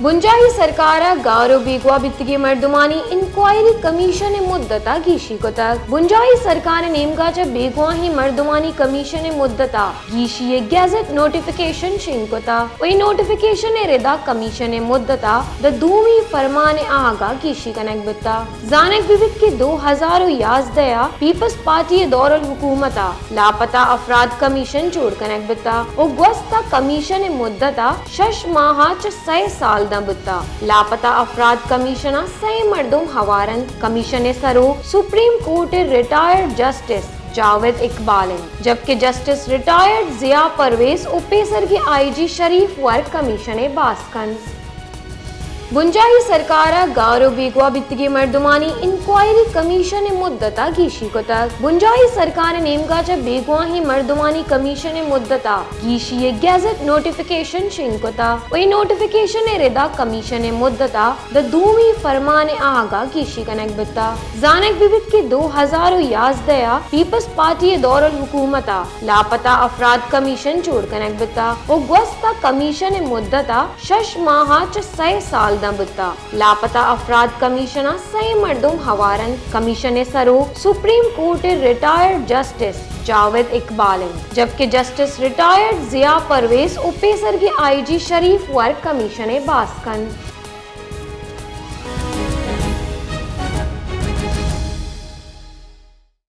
बुंजाही सरकार गारो बेगवा बित्तिगे मर्दुमानी inquiry commission मुद्दता गीशी Kotak बुंजाही सरकार नेमगाचा बेगवा ही मर्दुमानी commission मुद्दता गीशी gadget notification शिंकोता वही नोटिफिकेशन रेदा कमीशन मुद्दता द दूमी फरमान आगा गीशी कनक बिता जानक विविध के 2000 याजदया पीपल्स पार्टी दौरल हुकूमता लापता अफराद कमीशन जोड़ कनक बिता ओ ग्वस्ता कमीशन मुद्दता 6 माह च 6 साल बुत्ता लापता अफराद कमीशना सही मर्दुम हवारन कमीशन सरो supreme court retired justice Javed Iqbal जबकि जस्टिस रिटायर्ड जिया परवेज उपेसर की आईजी शरीफ वर्क कमीशन बास्कन बुंजाही सरकार गारो बेगवा बित्तिगे मर्दुमानी इंक्वायरी कमीशन मुद्दता गीशी कोतक बुंजाही सरकार नेमगाचा बेगवा ही मर्दुमानी कमीशन मुद्दता गीशी गैजेट नोटिफिकेशन शिंकोता वही नोटिफिकेशन रेदा कमीशन मुद्दता द दूमी फरमान आगा गीशी कनक बिता जानक विविध के 2000 याजदया पीपल्स पार्टी दौरल हुकूमता लापता अफराद कमीशन जोड़ कनक बिता ओ ग्वस्ता कमीशन मुद्दता 6 माह च 6 साल बुत्ता लापता अफराद कमीशना सही मर्दुम हवारन कमीशन सरो supreme court retired justice Javed Iqbal जबकि जस्टिस रिटायर्ड जिया परवेज उपेसर की आईजी शरीफ वर्क कमीशन बास्कन